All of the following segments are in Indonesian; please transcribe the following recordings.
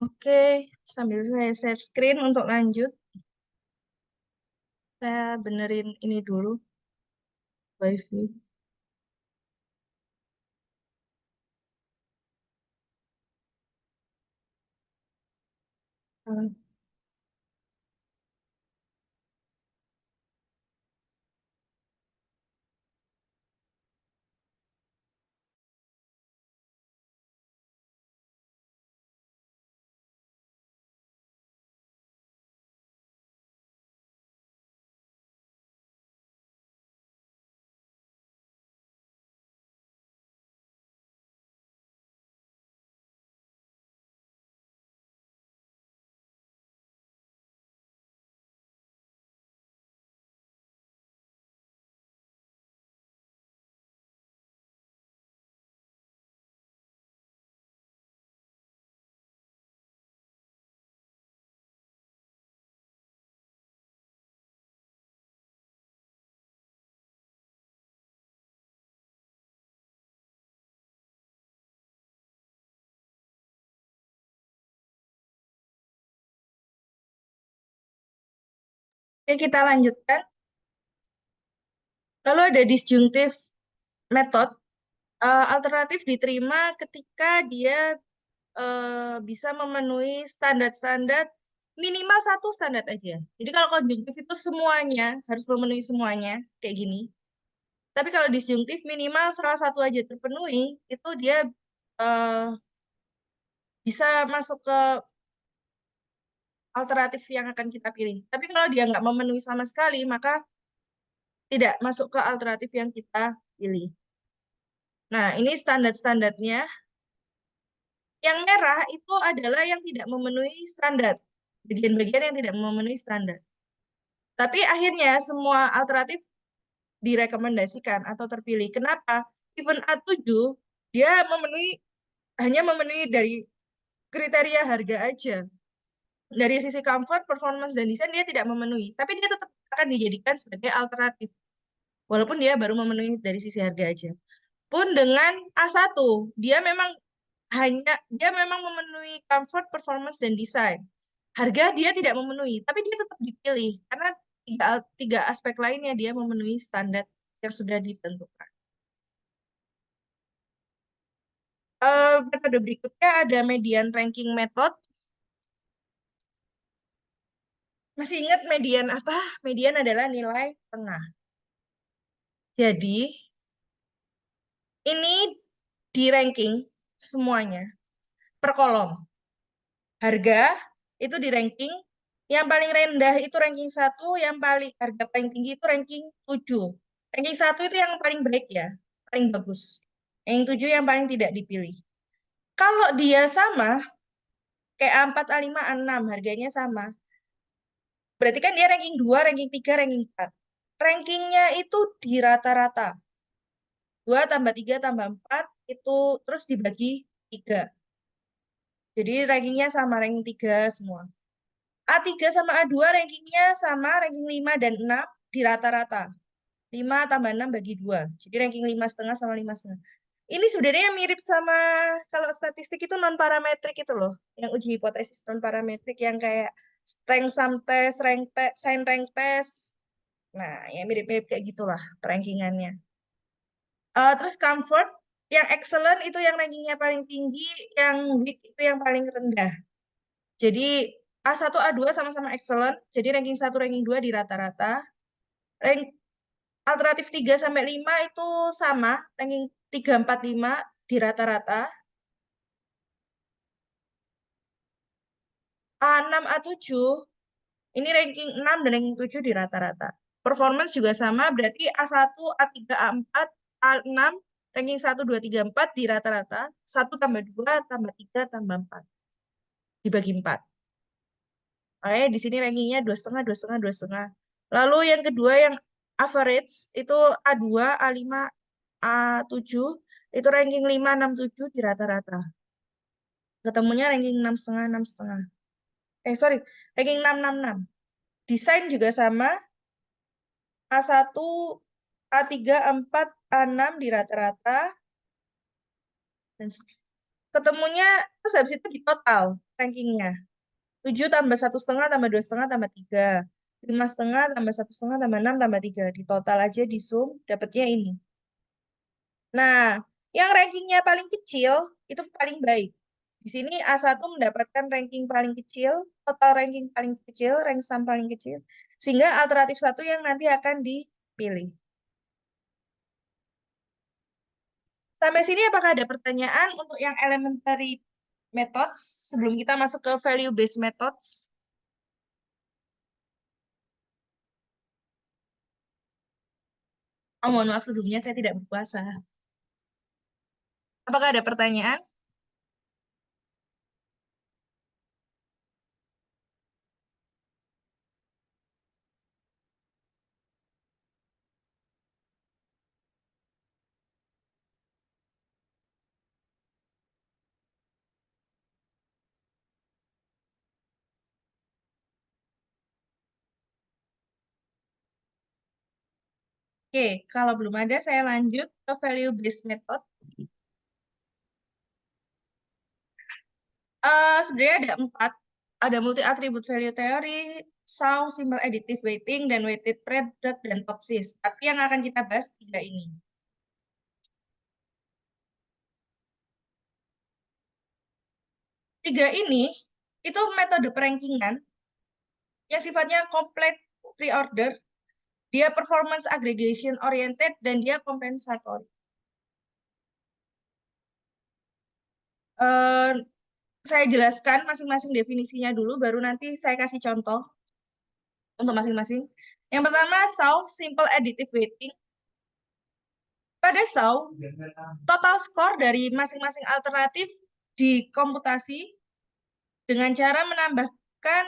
Oke, sambil saya share screen untuk lanjut, saya benerin ini dulu, WiFi. Hmm. Oke, kita lanjutkan. Lalu ada disjunctive method. Alternatif diterima ketika dia bisa memenuhi standar-standar minimal satu standar aja. Jadi kalau konjungtif itu semuanya harus memenuhi semuanya kayak gini. Tapi kalau disjungtif minimal salah satu aja terpenuhi, itu dia eh, bisa masuk ke alternatif yang akan kita pilih. Tapi kalau dia nggak memenuhi sama sekali, maka tidak masuk ke alternatif yang kita pilih. Nah, ini standar-standarnya. Yang merah itu adalah yang tidak memenuhi standar. Bagian-bagian yang tidak memenuhi standar. Tapi akhirnya semua alternatif direkomendasikan atau terpilih. Kenapa? Even A7 dia hanya memenuhi dari kriteria harga aja. Dari sisi comfort, performance, dan desain dia tidak memenuhi. Tapi dia tetap akan dijadikan sebagai alternatif. Walaupun dia baru memenuhi dari sisi harga aja. Pun dengan A1, dia memang memenuhi comfort, performance, dan desain. Harga dia tidak memenuhi, tapi dia tetap dipilih karena tiga aspek lainnya dia memenuhi standar yang sudah ditentukan. Metode berikutnya ada median ranking method. Masih ingat median apa? Median adalah nilai tengah. Jadi, ini di ranking semuanya per kolom. Harga itu di ranking yang paling rendah itu ranking 1, yang paling harga paling tinggi itu ranking 7. Ranking 1 itu yang paling baik ya, paling bagus. Ranking 7 yang paling tidak dipilih. Kalau dia sama, kayak A4, A5, A6 harganya sama. Berarti kan dia ranking 2, ranking 3, ranking 4. Rankingnya itu di rata-rata. 2 tambah 3 tambah 4 itu terus dibagi 3. Jadi rankingnya sama, ranking 3 semua. A3 sama A2 rankingnya sama, ranking 5 dan 6 di rata-rata. 5 tambah 6 bagi 2. Jadi ranking 5,5 sama 5,5. Ini sebenarnya mirip sama kalau statistik itu non parametrik itu loh, yang uji hipotesis non parametrik yang kayak strength sum test, sign rank test. Nah, ya mirip-mirip kayak gitulah rankingannya. Terus comfort, yang excellent itu yang rankingnya paling tinggi, yang weak itu yang paling rendah. Jadi A1, A2 sama-sama excellent. Jadi ranking 1, ranking 2 di rata-rata. Rank alternatif 3 sampai 5 itu sama, ranking 3, 4, 5 di rata-rata. A6, A7 ini ranking 6 dan ranking 7 di rata-rata. Performance juga sama, berarti A1, A3, A4, A6, ranking 1, 2, 3, 4 di rata-rata. 1 tambah 2 tambah 3 tambah 4. Dibagi 4. Oke, di sini rankingnya 2,5, 2,5, 2,5. Lalu yang kedua yang average itu A2, A5, A7 itu ranking 5, 6, 7 di rata-rata. Ketemunya ranking 6,5, 6,5. Sorry, ranking 6, 6, 6. Desain juga sama, A1, A3, A4, A6 di rata-rata. Dan ketemunya, terus habis itu di total. rankingnya. 7 tambah 1,5 tambah 2,5 tambah 3. 5,5 tambah 1,5 tambah 6 tambah 3. Di total aja di sum dapatnya ini. Nah, yang rankingnya paling kecil itu paling baik. Di sini A1 mendapatkan ranking paling kecil, total ranking paling kecil, rank sum paling kecil, sehingga alternatif 1 yang nanti akan dipilih. Sampai sini apakah ada pertanyaan untuk yang elementary methods sebelum kita masuk ke value based methods? Oh, mohon maaf sebelumnya saya tidak berpuasa. Apakah ada pertanyaan? Oke, kalau belum ada, saya lanjut ke value based method. Sebenarnya ada 4. Ada multi attribute value theory, Shaw, simple additive weighting, dan weighted product, dan topsis. Tapi yang akan kita bahas 3 ini. 3 ini itu metode perankingan yang sifatnya complete pre-order, dia performance aggregation oriented, dan dia compensatory. Eh, saya jelaskan masing-masing definisinya dulu, baru nanti saya kasih contoh untuk masing-masing. Yang pertama, Shaw, simple additive weighting. Pada Shaw, total skor dari masing-masing alternatif dikomputasi dengan cara menambahkan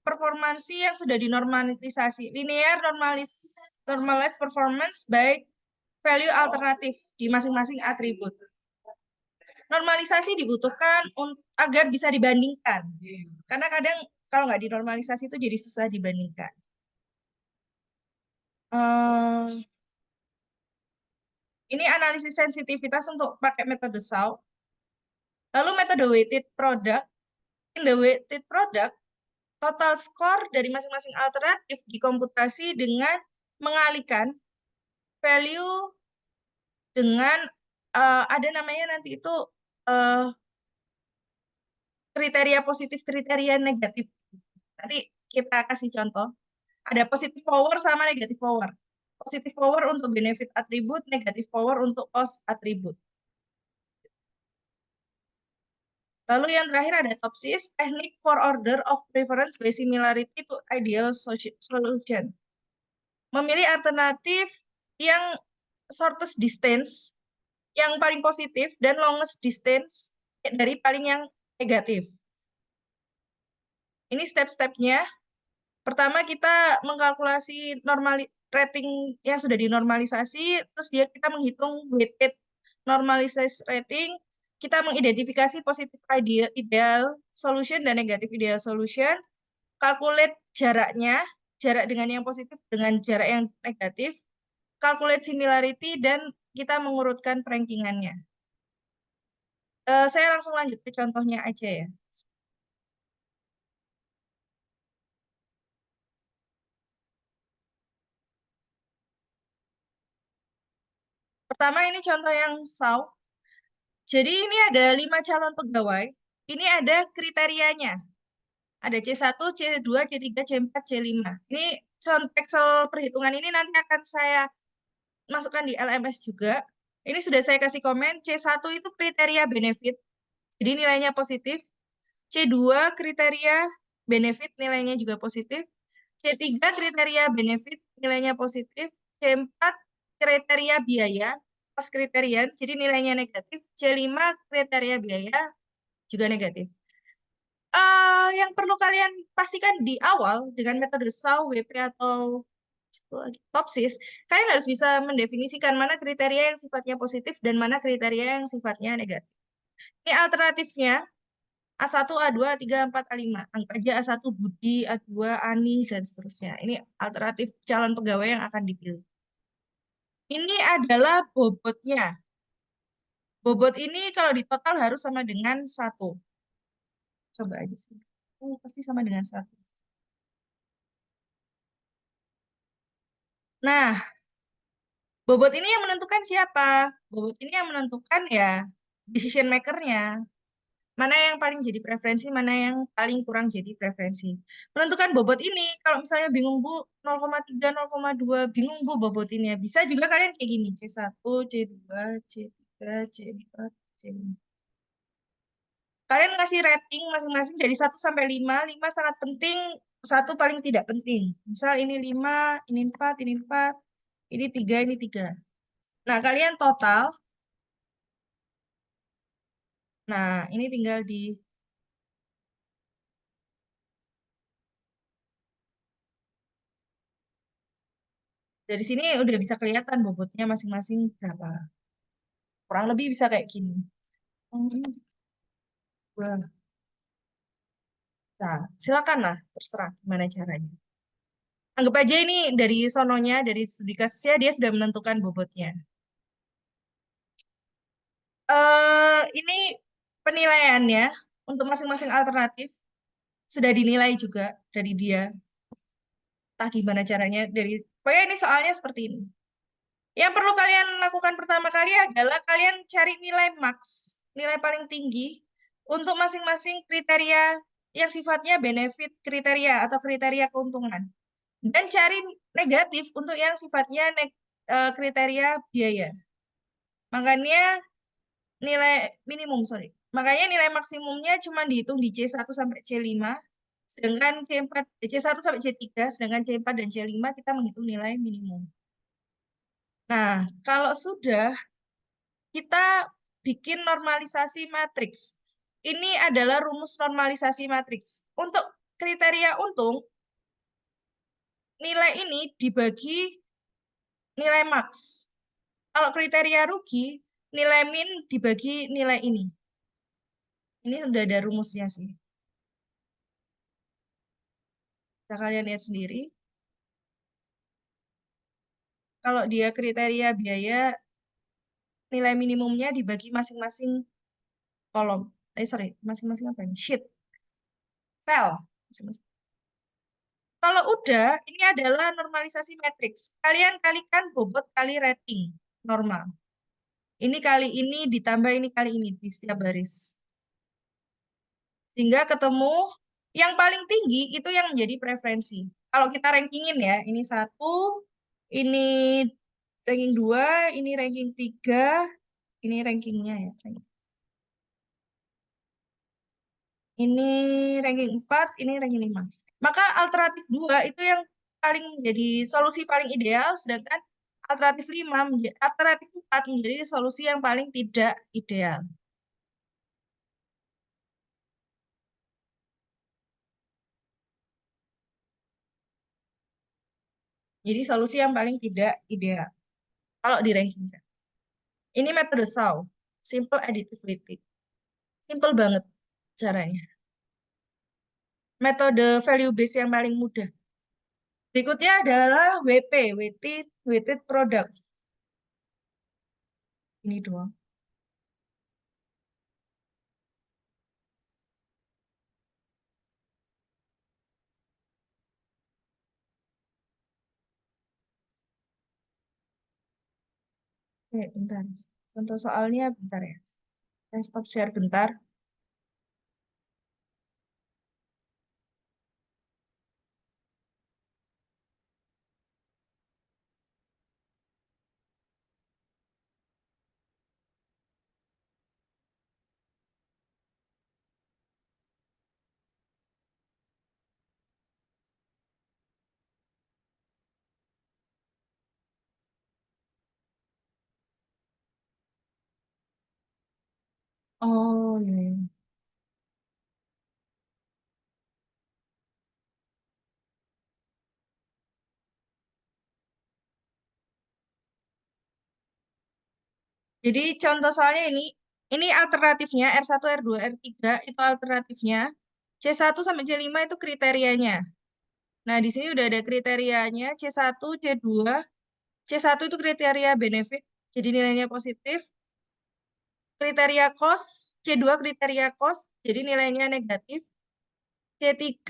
performansi yang sudah dinormalisasi. Linear normalized performance by value alternatif di masing-masing atribut. Normalisasi dibutuhkan agar bisa dibandingkan. Karena kadang kalau nggak dinormalisasi itu jadi susah dibandingkan. Ini analisis sensitivitas untuk pakai metode Shaw. Lalu metode weighted product. In the weighted product, total skor dari masing-masing alternatif dikomputasi dengan mengalihkan value dengan ada namanya nanti itu uh, kriteria positif, kriteria negatif. Nanti kita kasih contoh. Ada positif power sama negatif power. Positif power untuk benefit atribut, negatif power untuk cost atribut. Lalu yang terakhir ada topsis, teknik for order of preference by similarity to ideal solution. Memilih alternatif yang shortest distance, yang paling positif, dan longest distance dari paling yang negatif. Ini step-stepnya. Pertama kita mengkalkulasi rating yang sudah dinormalisasi, terus kita menghitung weighted normalized rating, kita mengidentifikasi positif ideal solution dan negatif ideal solution, calculate jaraknya, jarak dengan yang positif dengan jarak yang negatif, calculate similarity, dan kita mengurutkan rankingannya. Saya langsung lanjut ke contohnya aja ya. Pertama ini contoh yang Shaw. Jadi ini ada 5 calon pegawai. Ini ada kriterianya. Ada C1, C2, C3, C4, C5. Ini Excel perhitungan ini nanti akan saya masukkan di LMS juga. Ini sudah saya kasih komen. C1 itu kriteria benefit. Jadi nilainya positif. C2 kriteria benefit, nilainya juga positif. C3 kriteria benefit, nilainya positif. C4 kriteria biaya, pas kriterian, jadi nilainya negatif. C5 kriteria biaya, juga negatif. Yang perlu kalian pastikan di awal dengan metode Shaw, WP, atau topsis, kalian harus bisa mendefinisikan mana kriteria yang sifatnya positif dan mana kriteria yang sifatnya negatif. Ini alternatifnya A1, A2, A3, A4, A5. Anggap aja A1 Budi, A2 Ani, dan seterusnya. Ini alternatif calon pegawai yang akan dipilih. Ini adalah bobotnya. Bobot ini kalau di total harus sama dengan 1. Coba aja sih. Oh, pasti sama dengan 1. Nah, bobot ini yang menentukan siapa? Bobot ini yang menentukan ya decision maker-nya. Mana yang paling jadi preferensi, mana yang paling kurang jadi preferensi. Menentukan bobot ini, kalau misalnya bingung Bu, 0,3, 0,2, bingung Bu bobot ini ya. Bisa juga kalian kayak gini, C1, C2, C3, C4, C5. Kalian ngasih rating masing-masing dari 1 sampai 5. 5 sangat penting, 1 paling tidak penting. Misal ini 5, ini 4, ini 4, ini 3, ini 3. Nah, kalian total. Nah, ini tinggal di dari sini udah bisa kelihatan bobotnya masing-masing berapa. Kurang lebih bisa kayak gini. Hmm, wah. Nah, silakan lah, terserah gimana caranya. Anggap aja ini dari sononya, dari studi kasusnya dia sudah menentukan bobotnya. Ini penilaiannya untuk masing-masing alternatif sudah dinilai juga dari dia. Entah gimana caranya dari pokoknya ini soalnya seperti ini. Yang perlu kalian lakukan pertama kali adalah kalian cari nilai max, nilai paling tinggi untuk masing-masing kriteria yang sifatnya benefit kriteria atau kriteria keuntungan. Dan cari negatif untuk yang sifatnya kriteria biaya. Makanya nilai minimum, sorry. Makanya nilai maksimumnya cuma dihitung di C1 sampai C5, sedangkan C4, C1 sampai C3, sedangkan C4 dan C5 kita menghitung nilai minimum. Nah, kalau sudah kita bikin normalisasi matriks. Ini adalah rumus normalisasi matriks. Untuk kriteria untung, nilai ini dibagi nilai max. Kalau kriteria rugi, nilai min dibagi nilai ini. Ini sudah ada rumusnya sih. Bisa kalian lihat sendiri. Kalau dia kriteria biaya, nilai minimumnya dibagi masing-masing kolom. Sorry, masing-masing apa ini? Sheet, file. Kalau udah, ini adalah normalisasi matriks. Kalian kalikan bobot kali rating normal. Ini kali ini ditambah ini kali ini di setiap baris. Sehingga ketemu yang paling tinggi itu yang menjadi preferensi. Kalau kita rankingin ya, ini 1, ini ranking 2, ini ranking 3, ini rankingnya ya. Ini ranking 4, ini ranking 5. Maka alternatif 2 itu yang paling jadi solusi paling ideal, sedangkan alternatif 4 menjadi solusi yang paling tidak ideal. Jadi solusi yang paling tidak ideal kalau di ranking. Ini metode SAW, simple additivity. Simple banget caranya. Metode value base yang paling mudah. Berikutnya adalah WP, weighted product. Ini doang. Bentar. Contoh soalnya bentar ya. Saya stop share bentar. Oh, iya, iya. Jadi contoh soalnya ini alternatifnya R1, R2, R3 itu alternatifnya. C1 sampai C5 itu kriterianya. Nah, di sini udah ada kriterianya C1, C2. C1 itu kriteria benefit, jadi nilainya positif. Kriteria cost, C2 kriteria cost, jadi nilainya negatif. C3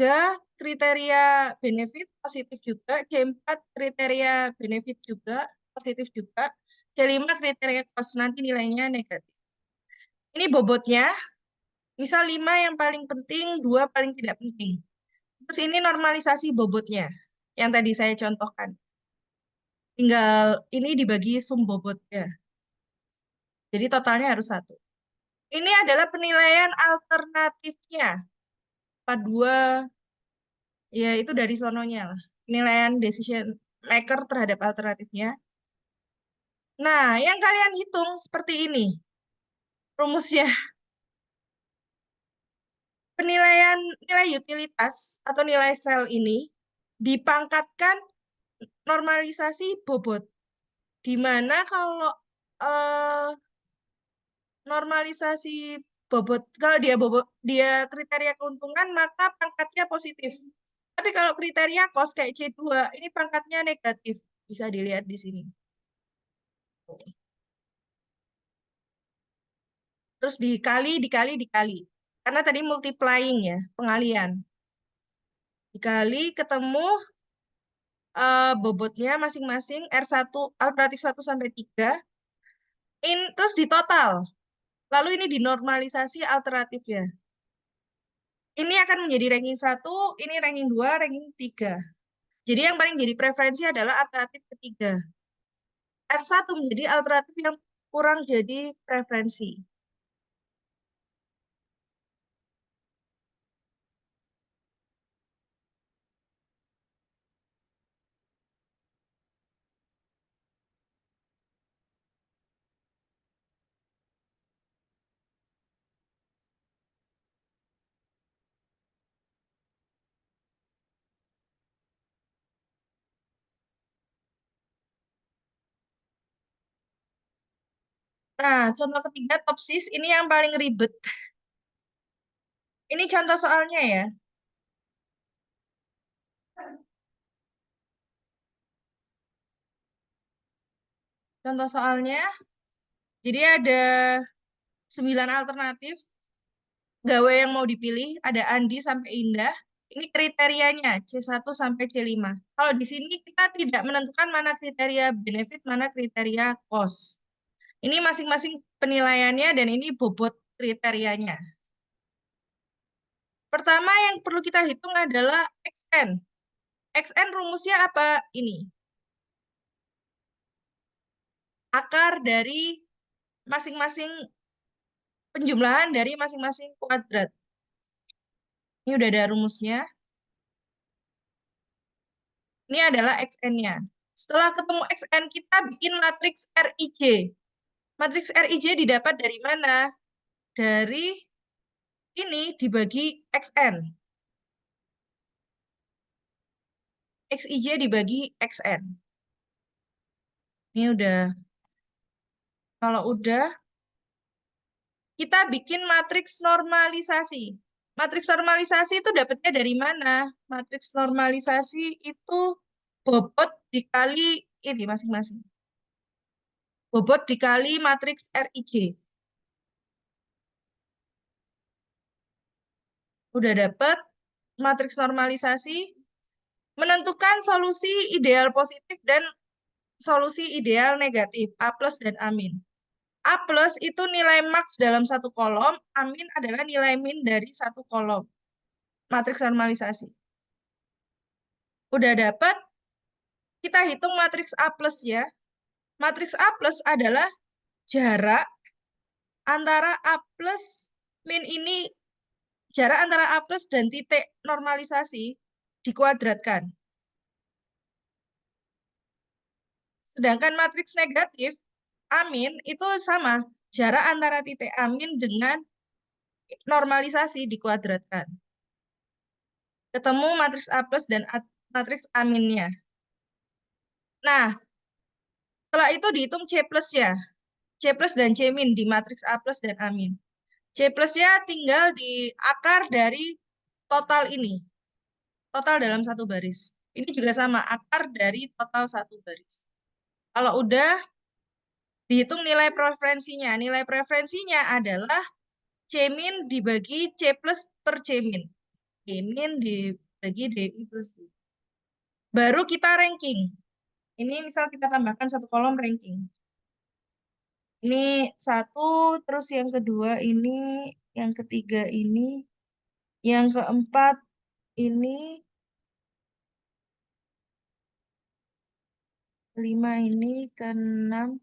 kriteria benefit positif juga, C4 kriteria benefit juga, positif juga, C5 kriteria cost, nanti nilainya negatif. Ini bobotnya, misal 5 yang paling penting, 2 paling tidak penting. Terus ini normalisasi bobotnya, yang tadi saya contohkan. Tinggal ini dibagi sum bobotnya. Jadi totalnya harus 1. Ini adalah penilaian alternatifnya. 2, ya itu dari sononya lah. Penilaian decision maker terhadap alternatifnya. Nah, yang kalian hitung seperti ini. Rumusnya, penilaian nilai utilitas atau nilai sel ini dipangkatkan normalisasi bobot. Di mana kalau eh, normalisasi bobot, kalau dia kriteria keuntungan, maka pangkatnya positif. Tapi kalau kriteria cost kayak C2, ini pangkatnya negatif. Bisa dilihat di sini. Terus dikali. Karena tadi multiplying ya, pengalian. Dikali ketemu bobotnya masing-masing R1, alternatif 1 sampai 3. Terus ditotal. Lalu ini dinormalisasi alternatifnya. Ini akan menjadi ranking 1, ini ranking 2, ranking 3. Jadi yang paling jadi preferensi adalah alternatif ketiga. R1 menjadi alternatif yang kurang jadi preferensi. Nah, contoh ketiga topsis ini yang paling ribet. Ini contoh soalnya ya. Contoh soalnya, jadi ada 9 alternatif gawe yang mau dipilih, ada Andi sampai Indah. Ini kriterianya C1 sampai C5. Kalau di sini kita tidak menentukan mana kriteria benefit, mana kriteria cost. Ini masing-masing penilaiannya dan ini bobot kriterianya. Pertama yang perlu kita hitung adalah XN. XN rumusnya apa? Ini. Akar dari masing-masing penjumlahan dari masing-masing kuadrat. Ini udah ada rumusnya. Ini adalah XN-nya. Setelah ketemu XN, kita bikin matriks RIJ. Matriks RIJ didapat dari mana? Dari ini dibagi XN. XIJ dibagi XN. Ini udah. Kalau udah, kita bikin matriks normalisasi. Matriks normalisasi itu dapatnya dari mana? Matriks normalisasi itu bobot dikali ini masing-masing. Bobot dikali matriks RIJ. Udah dapet matriks normalisasi, menentukan solusi ideal positif dan solusi ideal negatif, A plus dan A min. A plus itu nilai max dalam satu kolom, A min adalah nilai min dari satu kolom. Matriks normalisasi. Udah dapat, kita hitung matriks A plus ya. Matriks A plus adalah jarak antara A plus min ini, jarak antara A plus dan titik normalisasi dikuadratkan. Sedangkan matriks negatif, amin, itu sama. Jarak antara titik amin dengan normalisasi dikuadratkan. Ketemu matriks A plus dan matriks aminnya. Nah, setelah itu dihitung C plus ya. C plus dan C min di matriks A plus dan amin. C plusnya tinggal di akar dari total ini. Total dalam satu baris. Ini juga sama, akar dari total satu baris. Kalau udah dihitung nilai preferensinya. Nilai preferensinya adalah C min dibagi C plus per C min. C min dibagi DI plus D. Baru kita ranking. Ini misal kita tambahkan satu kolom ranking. Ini satu, terus yang kedua ini, yang ketiga ini, yang keempat ini, lima ini, keenam,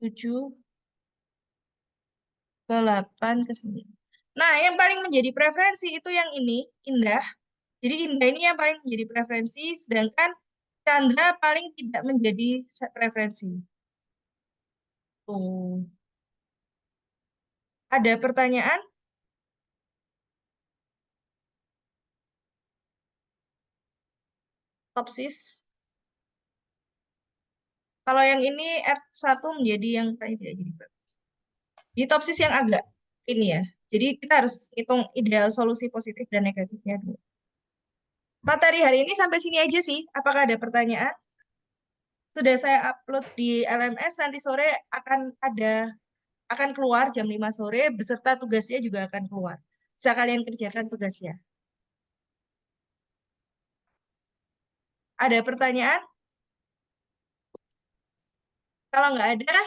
tujuh, ke-8, ke-9. Nah, yang paling menjadi preferensi itu yang ini, Indah. Jadi Indah ini yang paling menjadi preferensi, sedangkan Chandra paling tidak menjadi preferensi. Tuh. Ada pertanyaan? Topsis. Kalau yang ini R1 menjadi yang paling tidak jadi preferensi. Di topsis yang agak ini ya. Jadi kita harus hitung ideal solusi positif dan negatifnya dulu. Materi hari ini sampai sini aja sih. Apakah ada pertanyaan? Sudah saya upload di LMS, nanti sore akan keluar jam 5 sore, beserta tugasnya juga akan keluar. Bisa kalian kerjakan tugasnya. Ada pertanyaan? Kalau nggak ada,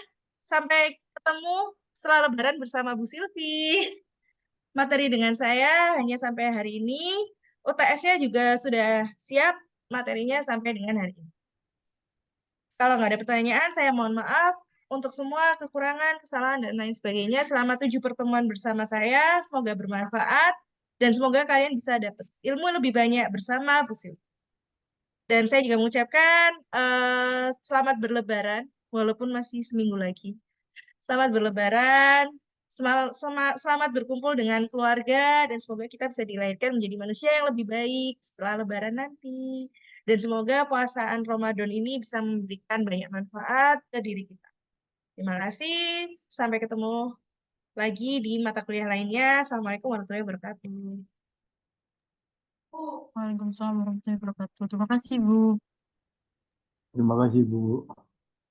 sampai ketemu setelah Lebaran bersama Bu Silvi. Materi dengan saya hanya sampai hari ini. UTS-nya juga sudah siap, materinya sampai dengan hari ini. Kalau nggak ada pertanyaan, saya mohon maaf untuk semua kekurangan, kesalahan, dan lain sebagainya. Selama 7 pertemuan bersama saya, semoga bermanfaat, dan semoga kalian bisa dapat ilmu lebih banyak bersama Bu Silvi. Dan saya juga mengucapkan selamat berlebaran, walaupun masih seminggu lagi. Selamat berlebaran, selamat berkumpul dengan keluarga, dan semoga kita bisa dilahirkan menjadi manusia yang lebih baik setelah lebaran nanti. Dan semoga puasaan Ramadan ini bisa memberikan banyak manfaat ke diri kita. Terima kasih, sampai ketemu lagi di mata kuliah lainnya. Assalamualaikum warahmatullahi wabarakatuh. Waalaikumsalam warahmatullahi wabarakatuh. Terima kasih, Bu. Terima kasih, Bu.